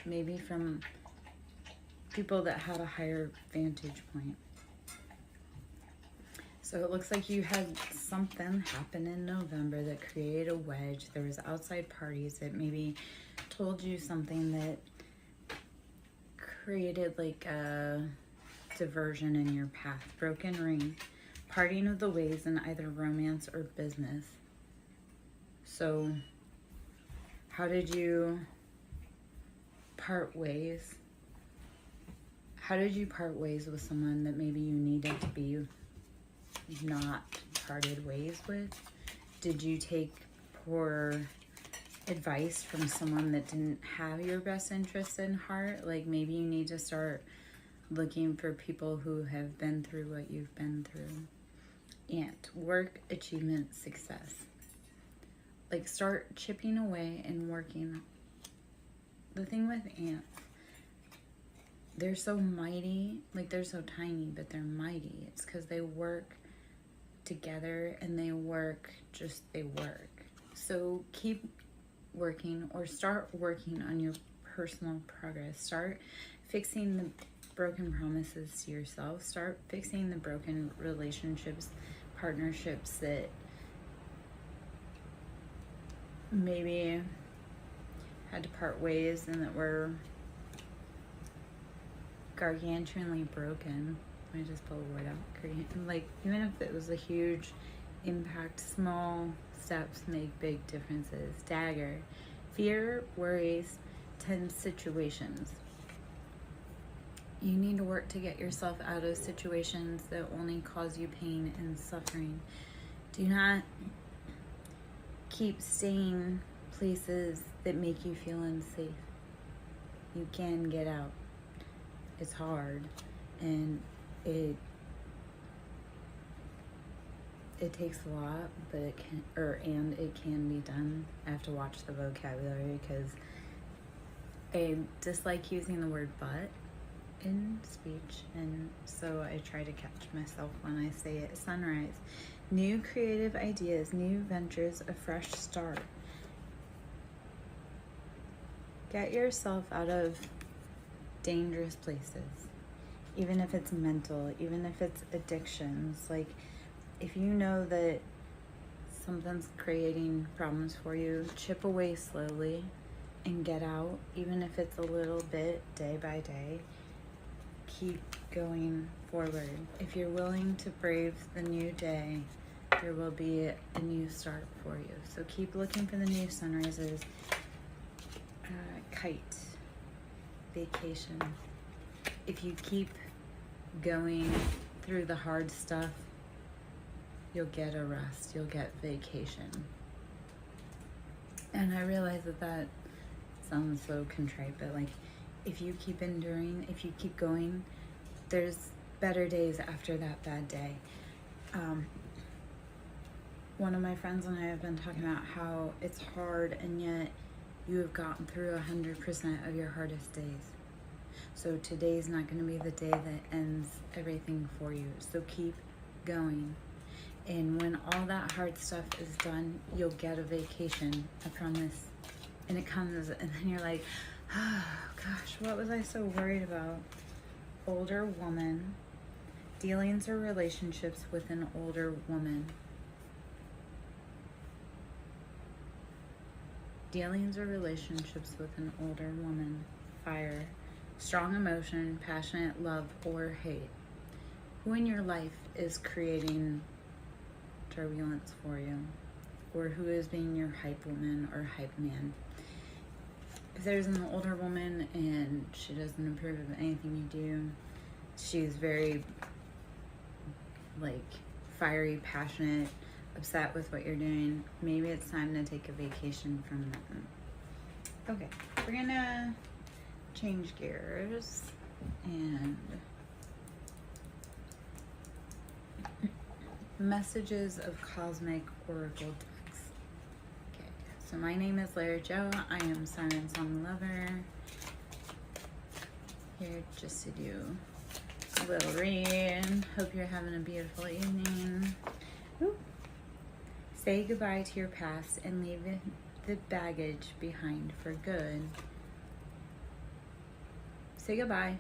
maybe from people that had a higher vantage point. So it looks like you had something happen in November that created a wedge. There was outside parties that maybe told you something that created like a diversion in your path. Broken ring, parting of the ways in either romance or business. So how did you part ways? How did you part ways with someone that maybe you needed to be not parted ways with? Did you take poor advice from someone that didn't have your best interests in heart? Like maybe you need to start looking for people who have been through what you've been through. And work, achievement, success. Like start chipping away and working. The thing with ants, they're so mighty, like they're so tiny, but they're mighty. It's because they work together and they work. So keep working, or start working on your personal progress. Start fixing the broken promises to yourself. Start fixing the broken relationships, partnerships that maybe had to part ways and that were gargantuanly broken. Let me just pull a word out. Like, even if it was a huge impact, small steps make big differences. Dagger. Fear, worries, tense situations. You need to work to get yourself out of situations that only cause you pain and suffering. Do not keep staying places that make you feel unsafe. You can get out. It's hard, and it takes a lot, but it can be done. I have to watch the vocabulary because I dislike using the word but in speech, and so I try to catch myself when I say it. Sunrise. New creative ideas, new ventures, a fresh start. Get yourself out of dangerous places, even if it's mental, even if it's addictions. Like, if you know that something's creating problems for you, chip away slowly and get out, even if it's a little bit, day by day. Keep going forward. If you're willing to brave the new day, there will be a new start for you. So keep looking for the new sunrises. Kite. Vacation. If you keep going through the hard stuff, you'll get a rest, you'll get vacation. And I realize that sounds so contrite, but like, if you keep enduring, if you keep going, there's better days after that bad day. One of my friends and I have been talking about how it's hard, and yet you have gotten through 100% of your hardest days. So today's not going to be the day that ends everything for you. So keep going. And when all that hard stuff is done, you'll get a vacation, I promise. And it comes, and then you're like, oh gosh, what was I so worried about? Older woman. Dealings or relationships with an older woman. Dealings or relationships with an older woman. Fire. Strong emotion, passionate love or hate. Who in your life is creating turbulence for you? Or who is being your hype woman or hype man? If there's an older woman and she doesn't approve of anything you do, she's very like fiery, passionate, upset with what you're doing, maybe it's time to take a vacation from them. Okay, we're gonna change gears and messages of cosmic oracle decks. Okay, so my name is Lara Jo. I am SirenSong lover. Here just to do a little read. Hope you're having a beautiful evening. Ooh. Say goodbye to your past and leave the baggage behind for good. say goodbye.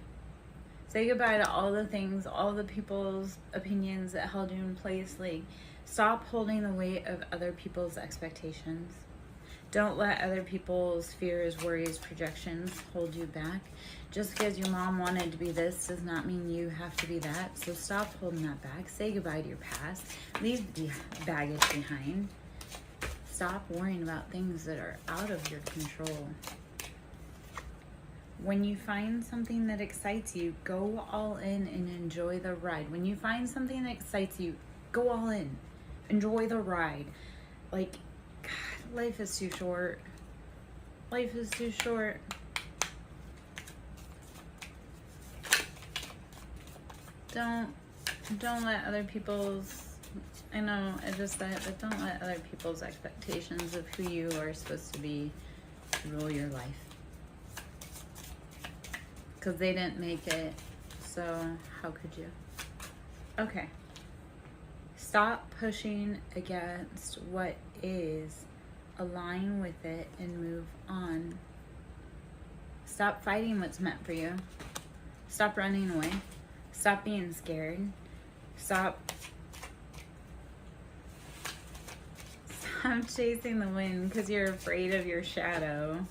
Say goodbye to all the things, all the people's opinions that held you in place. Like, stop holding the weight of other people's expectations. Don't let other people's fears, worries, projections hold you back. Just because your mom wanted to be this does not mean you have to be that. So stop holding that back. Say goodbye to your past. Leave the baggage behind. Stop worrying about things that are out of your control. When you find something that excites you, go all in and enjoy the ride. When you find something that excites you, go all in. Enjoy the ride. Like, God, life is too short. Life is too short. Don't let other people's, I know I just said it, but don't let other people's expectations of who you are supposed to be rule your life. Because they didn't make it, so how could you? Okay. Stop pushing against what is. Align with it and move on. Stop fighting what's meant for you. Stop running away. Stop being scared. Stop chasing the wind because you're afraid of your shadow.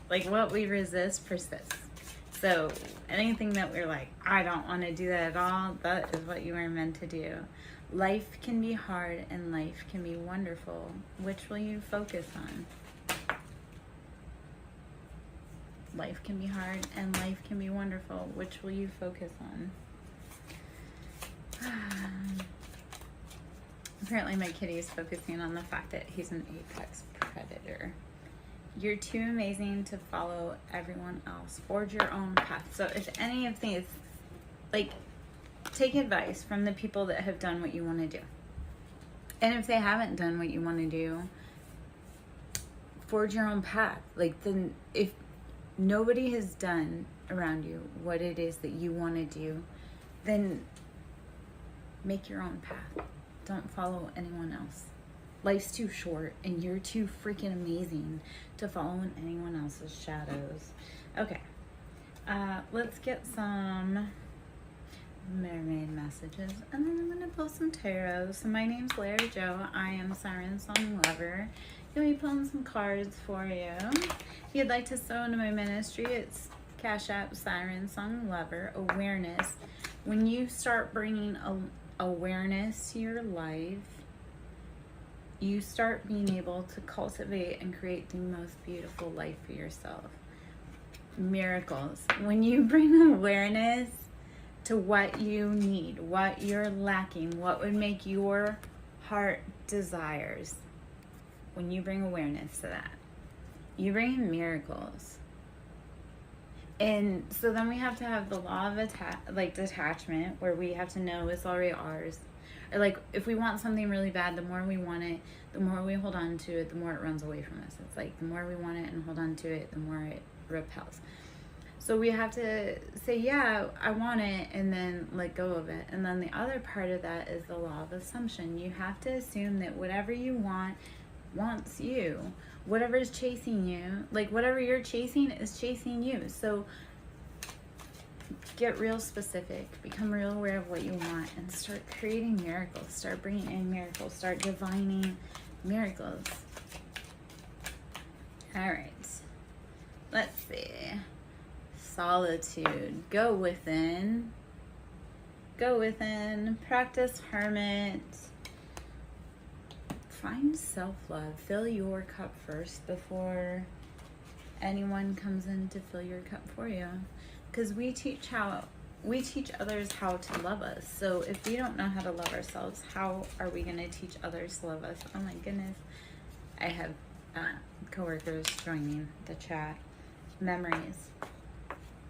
Like, what we resist persists. So anything that we're like, I don't want to do that at all, that is what you were meant to do. Life can be hard and life can be wonderful. Which will you focus on? Life can be hard and life can be wonderful. Which will you focus on? Apparently my kitty is focusing on the fact that he's an apex predator. You're too amazing to follow everyone else. Forge your own path. So if any of these, like, take advice from the people that have done what you want to do. And if they haven't done what you want to do, forge your own path. Like, then if nobody has done around you what it is that you want to do, then make your own path. Don't follow anyone else. Life's too short and you're too freaking amazing to follow in anyone else's shadows. Okay, let's get some mermaid messages and then I'm gonna pull some tarot. So my name's Larry Joe. I am SirenSong Lover. Gonna be pulling some cards for you. If you'd like to sew into my ministry, it's Cash App SirenSong Lover. Awareness. When you start bringing awareness to your life, you start being able to cultivate and create the most beautiful life for yourself. Miracles. When you bring awareness to what you need, what you're lacking, what would make your heart desires, when you bring awareness to that, you bring in miracles. And so then we have to have the law of detachment, where we have to know it's already ours. Or like, if we want something really bad, the more we want it, the more we hold on to it, the more it runs away from us. It's like, the more we want it and hold on to it, the more it repels. So we have to say, yeah, I want it, and then let go of it. And then the other part of that is the law of assumption. You have to assume that whatever you want wants you. Whatever is chasing you, like whatever you're chasing is chasing you. So get real specific, become real aware of what you want, and start creating miracles. Start bringing in miracles. Start divining miracles. All right. Let's see. Solitude. Go within. Go within. Practice hermit. Find self-love. Fill your cup first before anyone comes in to fill your cup for you. Because we teach others how to love us. So if we don't know how to love ourselves, how are we going to teach others to love us? Oh my goodness. I have coworkers joining the chat. Memories.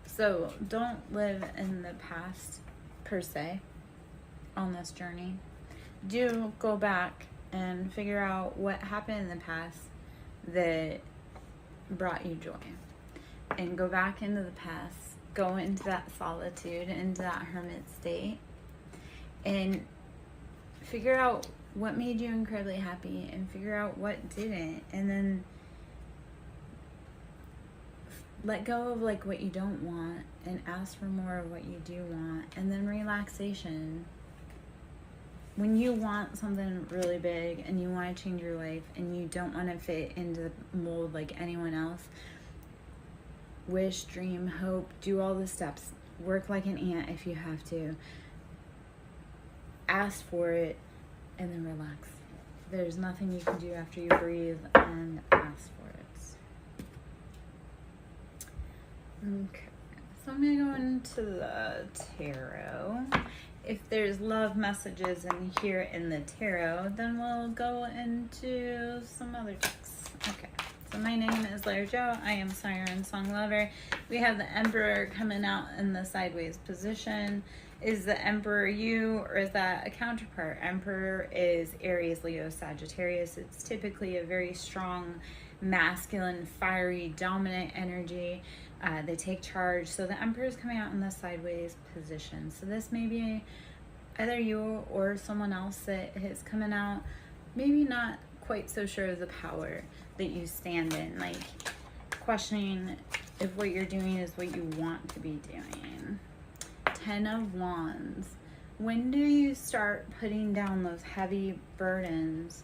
So don't live in the past per se on this journey. Do go back and figure out what happened in the past that brought you joy. And go back into the past. Go into that solitude, into that hermit state, and figure out what made you incredibly happy and figure out what didn't. And then let go of like what you don't want and ask for more of what you do want. And then relaxation. When you want something really big and you want to change your life and you don't want to fit into the mold like anyone else, wish, dream, hope, do all the steps. Work like an ant if you have to. Ask for it and then relax. There's nothing you can do after you breathe and ask for it. Okay, so I'm going to go into the tarot. If there's love messages in here in the tarot, then we'll go into some other decks. Okay, so my name is Larry Jo. I am SirenSong lover. We have the Emperor coming out in the sideways position. Is the Emperor you, or is that a counterpart? Emperor is Aries, Leo, Sagittarius. It's typically a very strong, masculine, fiery, dominant energy. They take charge. So the Emperor is coming out in the sideways position. So this may be either you or someone else that is coming out, maybe not quite so sure of the power that you stand in, like questioning if what you're doing is what you want to be doing. 10 of Wands. When do you start putting down those heavy burdens?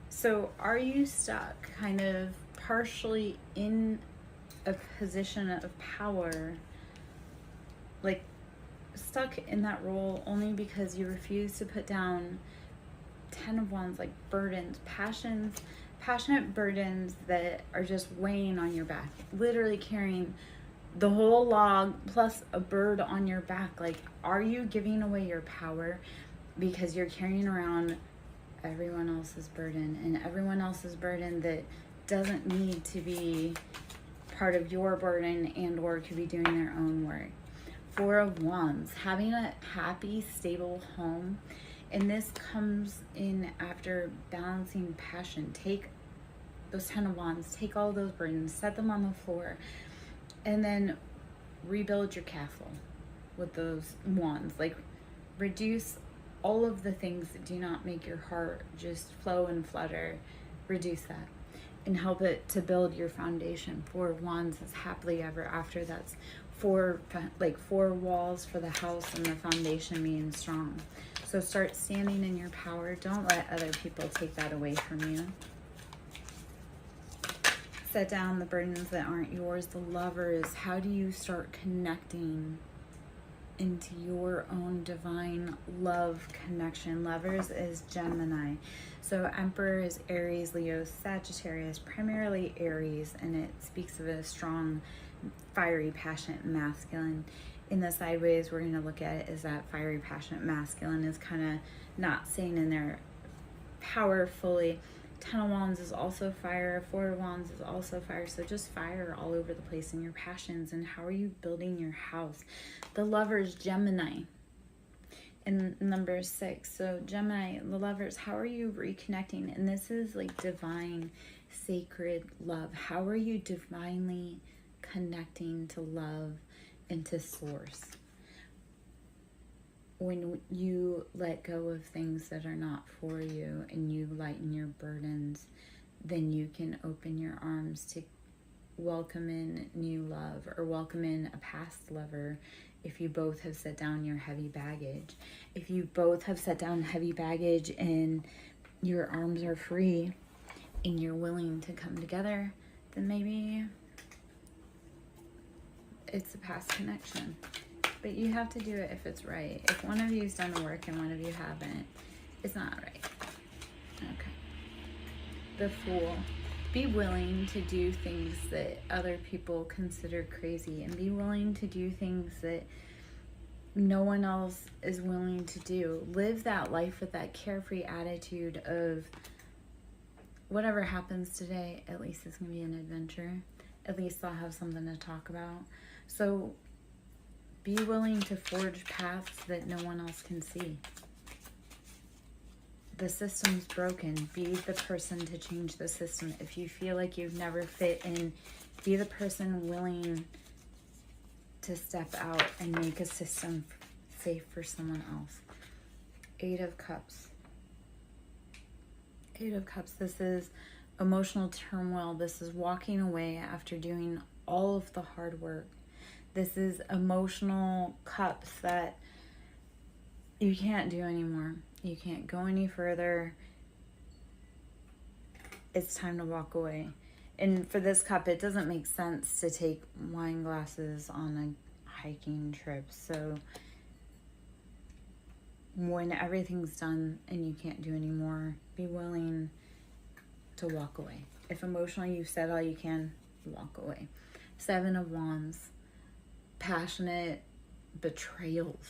So are you stuck kind of partially in a position of power, like stuck in that role only because you refuse to put down 10 of Wands, like burdens, passionate burdens that are just weighing on your back, literally carrying the whole log plus a bird on your back? Like, are you giving away your power because you're carrying around everyone else's burden, and everyone else's burden that doesn't need to be part of your burden and or could be doing their own work? 4 of Wands, having a happy, stable home. And this comes in after balancing passion. Take those 10 of Wands, take all those burdens, set them on the floor, and then rebuild your castle with those wands. Like, reduce all of the things that do not make your heart just flow and flutter. Reduce that and help it to build your foundation. 4 of Wands is happily ever after. That's four walls for the house, and the foundation being strong. So start standing in your power. Don't let other people take that away from you. Set down the burdens that aren't yours. The Lovers, how do you start connecting into your own divine love connection? Lovers is Gemini. So Emperor is Aries, Leo, Sagittarius, primarily Aries, and it speaks of a strong, fiery, passionate masculine. In the sideways, we're going to look at it as that fiery, passionate masculine is kind of not staying in their power fully. 10 of Wands is also fire. 4 of Wands is also fire. So just fire all over the place in your passions. And how are you building your house? The Lovers, Gemini, in number 6. So Gemini, the Lovers, how are you reconnecting? And this is like divine, sacred love. How are you divinely connecting to love and to source? When you let go of things that are not for you and you lighten your burdens, then you can open your arms to welcome in new love, or welcome in a past lover if you both have set down your heavy baggage. If you both have set down heavy baggage and your arms are free and you're willing to come together, then maybe it's a past connection. But you have to do it if it's right. If one of you's done the work and one of you haven't, it's not right. Okay. The Fool. Be willing to do things that other people consider crazy, and be willing to do things that no one else is willing to do. Live that life with that carefree attitude of whatever happens today, at least it's going to be an adventure. At least I'll have something to talk about. So be willing to forge paths that no one else can see. The system's broken. Be the person to change the system. If you feel like you've never fit in, be the person willing to step out and make a system safe for someone else. 8 of Cups. 8 of Cups. This is emotional turmoil. This is walking away after doing all of the hard work. This is emotional cups that you can't do anymore. You can't go any further. It's time to walk away. And for this cup, it doesn't make sense to take wine glasses on a hiking trip. So when everything's done and you can't do anymore, be willing to walk away. If emotionally you've said all you can, walk away. 7 of Wands, passionate betrayals.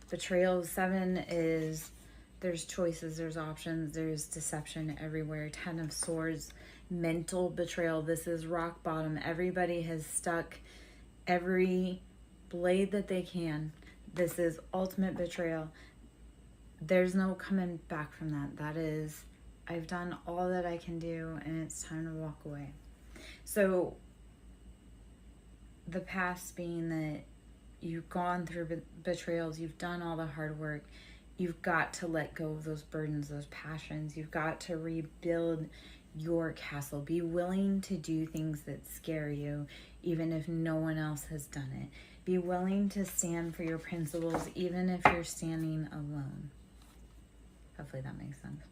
Betrayals, 7 is there's choices, there's options, there's deception everywhere. 10 of Swords, mental betrayal. This is rock bottom. Everybody has stuck every blade that they can. This is ultimate betrayal. There's no coming back from that. That is, I've done all that I can do and it's time to walk away. So the past being that you've gone through betrayals, you've done all the hard work, you've got to let go of those burdens, those passions. You've got to rebuild your castle. Be willing to do things that scare you, even if no one else has done it. Be willing to stand for your principles, even if you're standing alone. Hopefully that makes sense.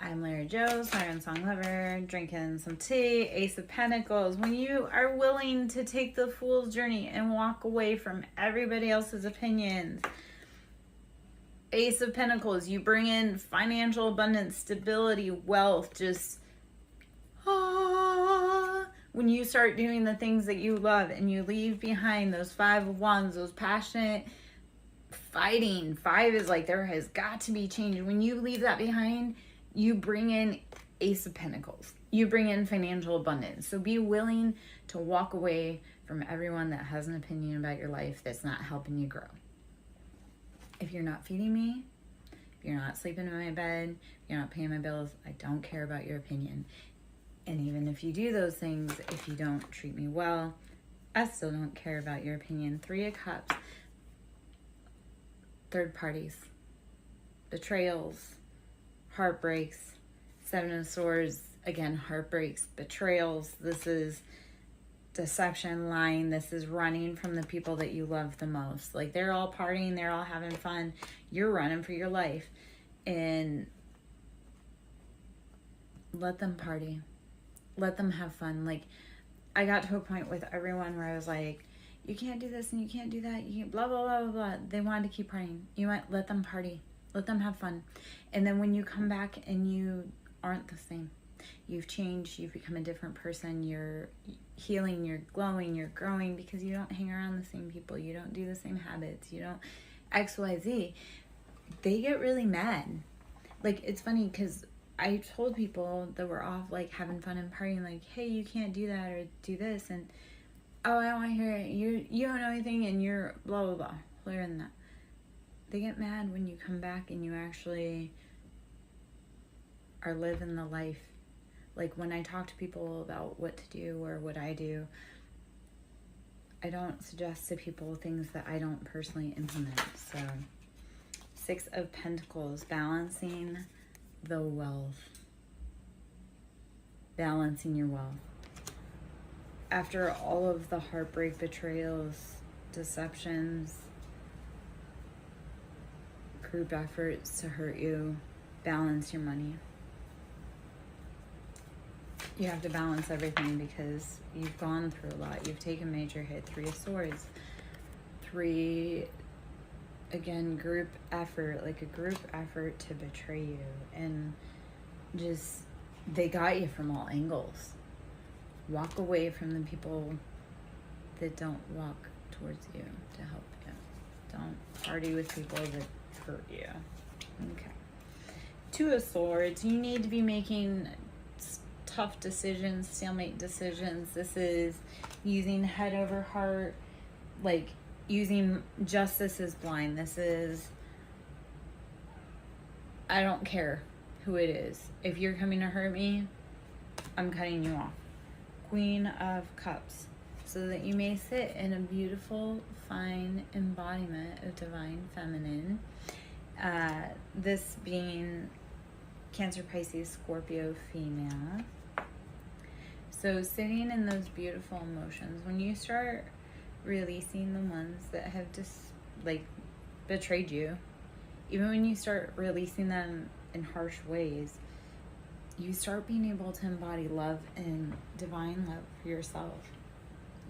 I'm Larry Joe, SirenSong lover, drinking some tea, Ace of Pentacles. When you are willing to take the fool's journey and walk away from everybody else's opinions, Ace of Pentacles, you bring in financial abundance, stability, wealth, just when you start doing the things that you love and you leave behind those 5 of Wands, those passionate fighting. 5 is like there has got to be change. When you leave that behind, you bring in Ace of Pentacles. You bring in financial abundance. So be willing to walk away from everyone that has an opinion about your life that's not helping you grow. If you're not feeding me, if you're not sleeping in my bed, if you're not paying my bills, I don't care about your opinion. And even if you do those things, if you don't treat me well, I still don't care about your opinion. 3 of Cups, third parties, betrayals, heartbreaks. 7 of Swords, again, heartbreaks, betrayals. This is deception, lying. This is running from the people that you love the most. Like, they're all partying, they're all having fun. You're running for your life. And let them party. Let them have fun. Like, I got to a point with everyone where I was like, you can't do this and you can't do that. You can't, blah, blah, blah, blah, blah. They wanted to keep partying. You might let them party. Let them have fun. And then when you come back and you aren't the same, you've changed, you've become a different person, you're healing, you're glowing, you're growing because you don't hang around the same people, you don't do the same habits, you don't XYZ, they get really mad. Like, it's funny because I told people that were off, like, having fun and partying, like, hey, you can't do that or do this, and oh, I don't want to hear it, you don't know anything and you're blah, blah, blah, clearer than that. They get mad when you come back and you actually are living the life. Like, when I talk to people about what to do or what I do, I don't suggest to people things that I don't personally implement. So 6 of Pentacles, balancing the wealth. Balancing your wealth. After all of the heartbreak, betrayals, deceptions, group efforts to hurt you, balance your money. You have to balance everything because you've gone through a lot. You've taken major hit. 3 of Swords. 3, again, group effort, like a group effort to betray you. And just, they got you from all angles. Walk away from the people that don't walk towards you to help you. Don't party with people that hurt you. Okay. 2 of Swords. You need to be making tough decisions, stalemate decisions. This is using head over heart, like using justice is blind. This is, I don't care who it is. If you're coming to hurt me, I'm cutting you off. Queen of Cups. So that you may sit in a beautiful, fine embodiment of divine feminine. This being Cancer, Pisces, Scorpio, female. So sitting in those beautiful emotions, when you start releasing the ones that have just like betrayed you, even when you start releasing them in harsh ways, you start being able to embody love and divine love for yourself.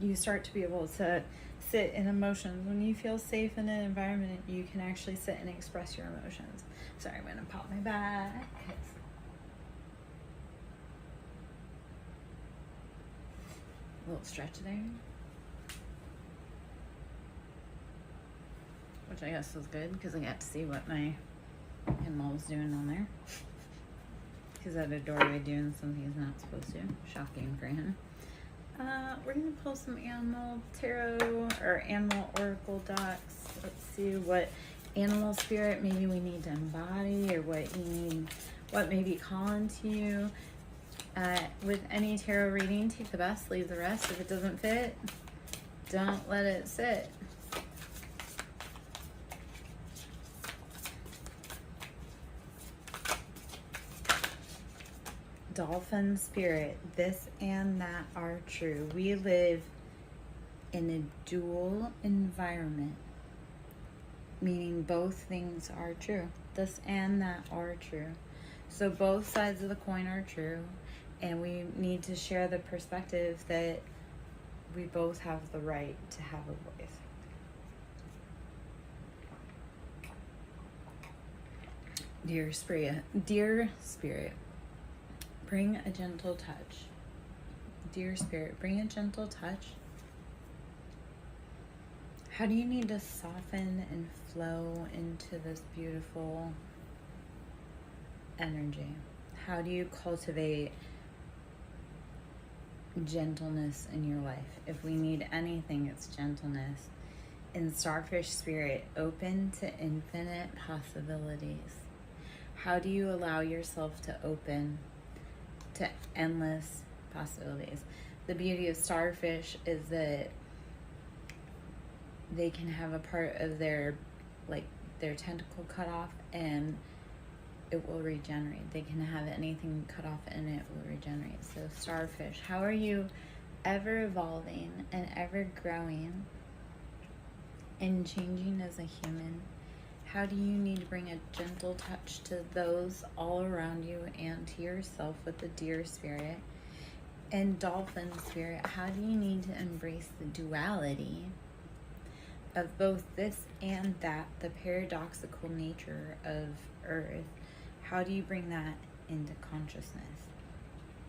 You start to be able to sit in emotions. When you feel safe in an environment, you can actually sit and express your emotions. Sorry, I'm gonna pop my back. A little stretch there, which I guess was good because I got to see what my in-law was doing on there. He's at a doorway doing something he's not supposed to. Shocking for him. We're gonna pull some animal tarot or animal oracle decks. Let's see what animal spirit maybe we need to embody, or what you need, what may be calling to you. With any tarot reading, take the best, leave the rest. If it doesn't fit, don't let it sit. Dolphin spirit, this and that are true. We live in a dual environment, meaning both things are true. This and that are true. So both sides of the coin are true, and we need to share the perspective that we both have the right to have a voice. Dear spirit, bring a gentle touch. Dear spirit, bring a gentle touch. How do you need to soften and flow into this beautiful energy? How do you cultivate gentleness in your life? If we need anything, it's gentleness. In starfish spirit, open to infinite possibilities. How do you allow yourself to open to endless possibilities? The beauty of starfish is that they can have a part of their tentacle cut off and it will regenerate. They can have anything cut off and it will regenerate. So starfish, how are you ever evolving and ever growing and changing as a human? How do you need to bring a gentle touch to those all around you and to yourself with the deer spirit? And dolphin spirit, how do you need to embrace the duality of both this and that, the paradoxical nature of Earth? How do you bring that into consciousness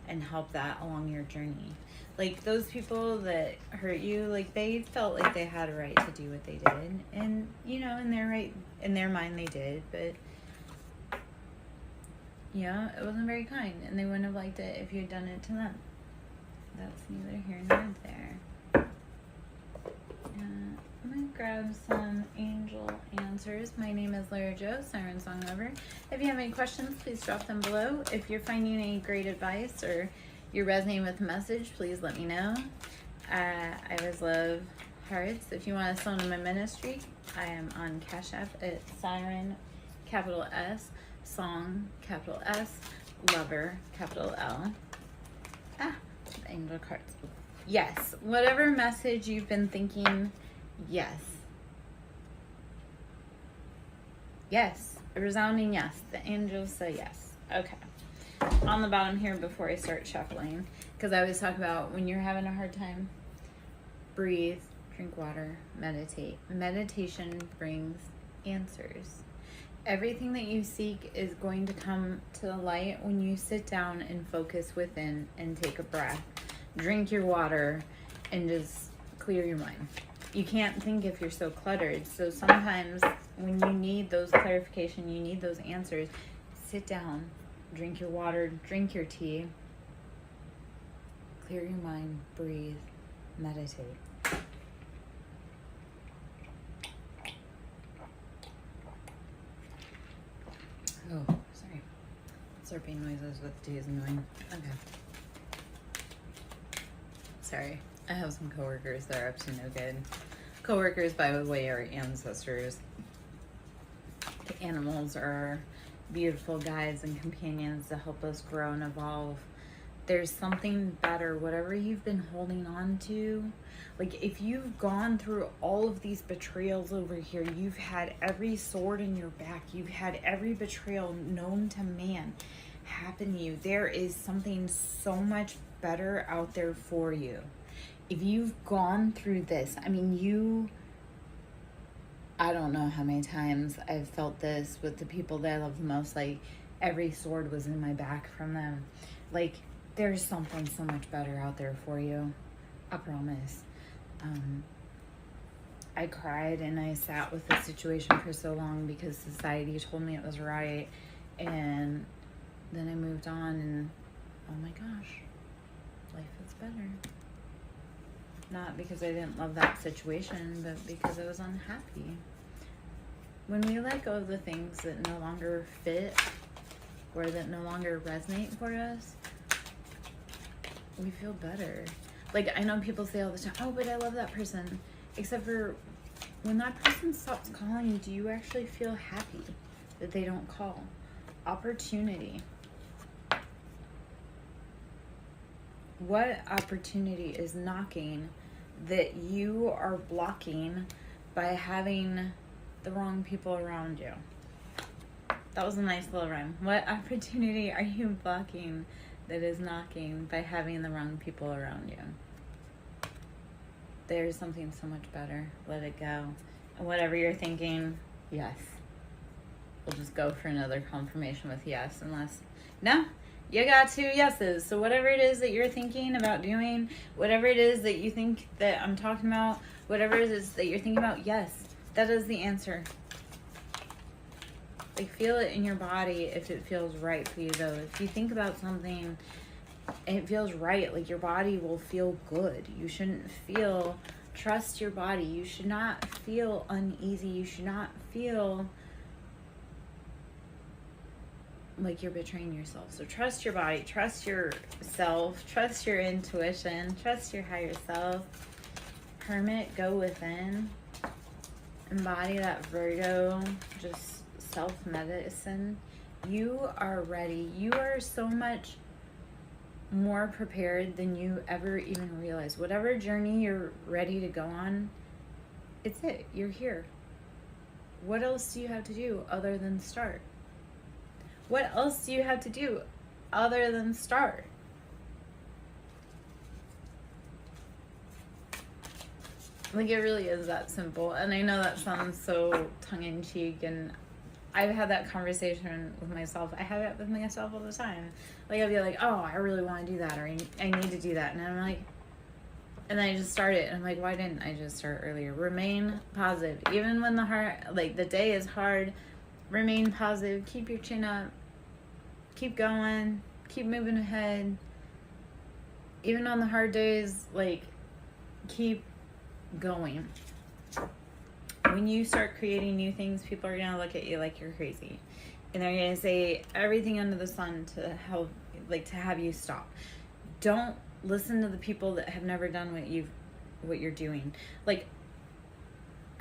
and help that along your journey? Like those people that hurt you, like they felt like they had a right to do what they did, and you know, in their mind they did, but yeah, it wasn't very kind, and they wouldn't have liked it if you had done it to them. That's neither here nor there. I'm gonna grab some angel answers. My name is Lara Jo, SirenSong lover. If you have any questions, please drop them below. If you're finding any great advice or you're resonating with the message, please let me know. I always love hearts. If you want to sow into my ministry, I am on Cash App at Siren, capital S, Song, capital S, Lover, capital L. The angel cards. Yes, whatever message you've been thinking, yes. Yes, a resounding yes. The angels say yes. Okay. On the bottom here before I start shuffling, because I always talk about when you're having a hard time, breathe, drink water, meditate. Meditation brings answers. Everything that you seek is going to come to the light when you sit down and focus within and take a breath. Drink your water and just clear your mind. You can't think if you're so cluttered. So sometimes when you need those clarification, you need those answers, sit down, drink your water, drink your tea, clear your mind, breathe, meditate. Oh, sorry. Slurping noises with tea is annoying. Okay. Sorry. I have some coworkers that are up to no good. Coworkers, by the way, are ancestors. The animals are beautiful guides and companions to help us grow and evolve. There's something better. Whatever you've been holding on to, like if you've gone through all of these betrayals over here, you've had every sword in your back, you've had every betrayal known to man happen to you. There is something so much better out there for you. If you've gone through this, I mean, I don't know how many times I've felt this with the people that I love the most. Like, every sword was in my back from them. Like, there's something so much better out there for you. I promise. I cried and I sat with the situation for so long because society told me it was right. And then I moved on and, oh my gosh, life is better. Not because I didn't love that situation, but because I was unhappy. When we let go of the things that no longer fit or that no longer resonate for us, we feel better. Like, I know people say all the time, oh, but I love that person. Except for when that person stops calling you, do you actually feel happy that they don't call? Opportunity. What opportunity is knocking that you are blocking by having the wrong people around you? That was a nice little rhyme. What opportunity are you blocking that is knocking by having the wrong people around you? There's something so much better. Let it go. And whatever you're thinking, yes. We'll just go for another confirmation with yes, unless, no, you got 2 yeses. So whatever it is that you're thinking about doing, whatever it is that you think that I'm talking about, whatever it is that you're thinking about, yes, that is the answer. Like, feel it in your body if it feels right for you, though. If you think about something and it feels right, like, your body will feel good. You shouldn't feel, trust your body. You should not feel uneasy. You should not feel like you're betraying yourself. So trust your body, trust yourself, trust your intuition, trust your higher self. Hermit, go within. Embody that Virgo, just self-medicine. You are ready. You are so much more prepared than you ever even realize. Whatever journey you're ready to go on, it's it. You're here. What else do you have to do other than start? What else do you have to do other than start? Like, it really is that simple. And I know that sounds so tongue-in-cheek, and I've had that conversation with myself. I have it with myself all the time. Like, I'll be like, oh, I really want to do that, or I need to do that. And I'm like, and then I just start it. And I'm like, why didn't I just start earlier? Remain positive. Even when the day is hard, remain positive. Keep your chin up. Keep going. Keep moving ahead. Even on the hard days, like, keep going. When you start creating new things, people are going to look at you like you're crazy. And they're going to say everything under the sun to help, like, to have you stop. Don't listen to the people that have never done what you're doing. Like,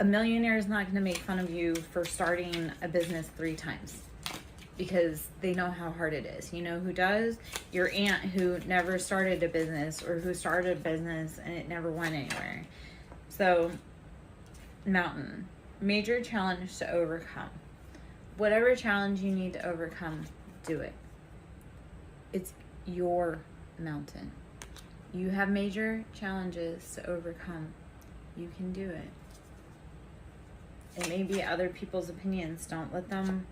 a millionaire is not going to make fun of you for starting a business 3 times because they know how hard it is. You know who does? Your aunt who never started a business, or who started a business and it never went anywhere. So, mountain. Major challenge to overcome. Whatever challenge you need to overcome, do it. It's your mountain. You have major challenges to overcome. You can do it. It may be other people's opinions. Don't let them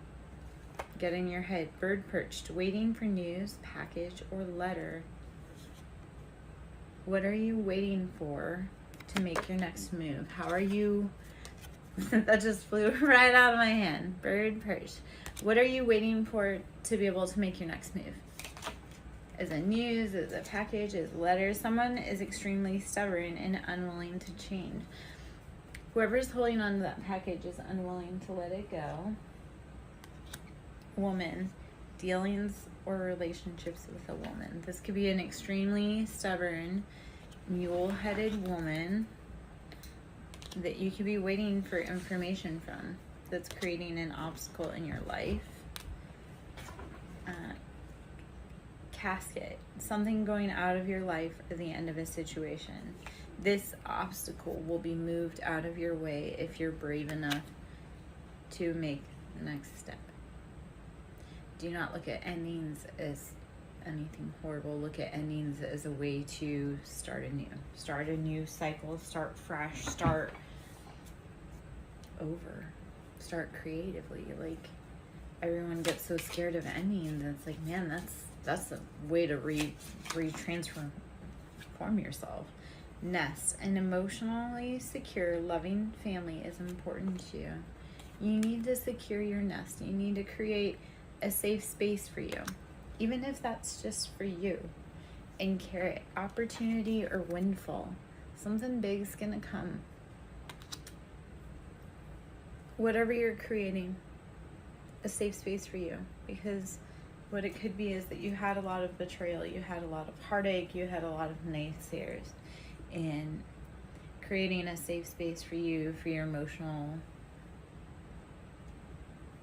get in your head. Bird perched, waiting for news, package, or letter. What are you waiting for to make your next move? How are you... That just flew right out of my hand. Bird perched. What are you waiting for to be able to make your next move? Is it news? Is it package? Is it letter? Someone is extremely stubborn and unwilling to change. Whoever's holding on to that package is unwilling to let it go. Woman, dealings or relationships with a woman. This could be an extremely stubborn, mule-headed woman that you could be waiting for information from, that's creating an obstacle in your life. casket, something going out of your life or the end of a situation. This obstacle will be moved out of your way if you're brave enough to make the next step. Do not look at endings as anything horrible. Look at endings as a way to start a new cycle, start fresh, start over, start creatively. Like, everyone gets so scared of endings. It's like, man, that's a way to transform yourself. Nest. An emotionally secure, loving family is important to you. You need to secure your nest. You need to create a safe space for you, even if that's just for you. And carrot. Opportunity or windfall. Something big's gonna come. Whatever you're creating, a safe space for you, because what it could be is that you had a lot of betrayal, you had a lot of heartache, you had a lot of naysayers, and creating a safe space for you, for your emotional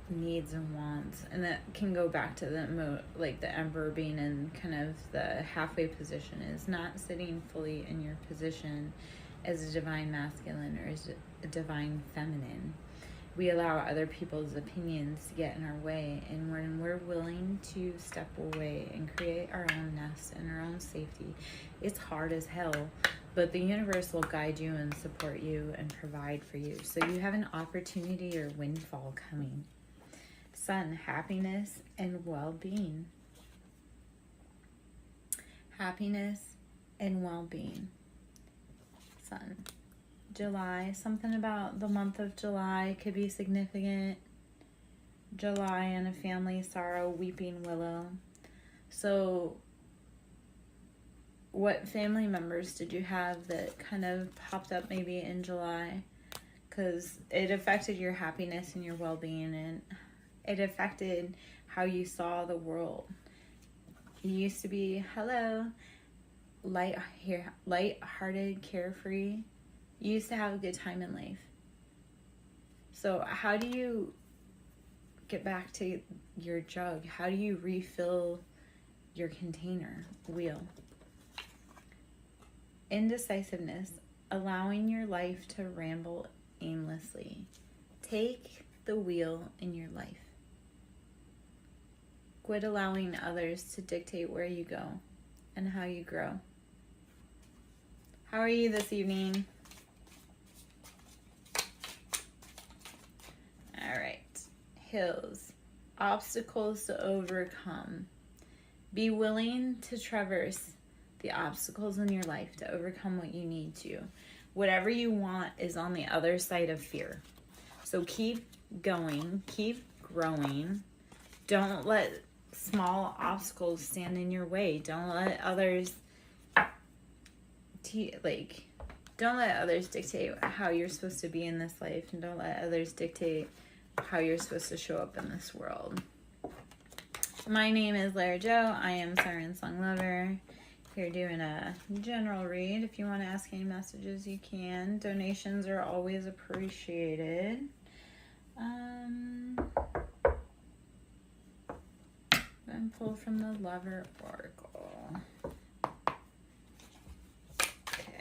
needs and wants. And that can go back to the emperor being in kind of the halfway position, is not sitting fully in your position as a divine masculine or as a divine feminine. We allow other people's opinions to get in our way, and when we're willing to step away and create our own nest and our own safety, it's hard as hell, but the universe will guide you and support you and provide for you. So you have an opportunity or windfall coming. Sun, happiness and well-being. Happiness and well-being. Sun. July, something about the month of July could be significant. July and a family sorrow, weeping willow. So what family members did you have that kind of popped up maybe in July? Because it affected your happiness and your well-being, and it affected how you saw the world. You used to be, light-hearted, carefree. You used to have a good time in life. So how do you get back to your jug? How do you refill your container? Wheel. Indecisiveness, allowing your life to ramble aimlessly. Take the wheel in your life. Quit allowing others to dictate where you go and how you grow. How are you this evening? All right. Hills. Obstacles to overcome. Be willing to traverse the obstacles in your life to overcome what you need to. Whatever you want is on the other side of fear. So keep going, keep growing. Don't let small obstacles stand in your way. Don't let others don't let others dictate how you're supposed to be in this life, and don't let others dictate how you're supposed to show up in this world. My name is Lara Jo. I am SirenSong Lover. Here doing a general read. If you want to ask any messages, you can. Donations are always appreciated. Then pull from the Lover Oracle. Okay.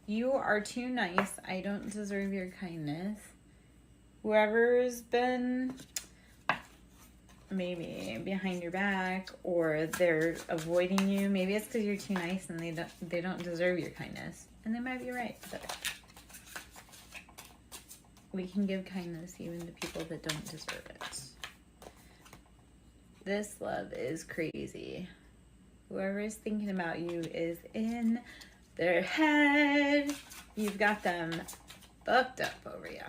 You are too nice. I don't deserve your kindness. Whoever's been maybe behind your back, or they're avoiding you, maybe it's because you're too nice and they don't deserve your kindness. And they might be right, but we can give kindness even to people that don't deserve it. This love is crazy. Whoever is thinking about you is in their head. You've got them fucked up over you.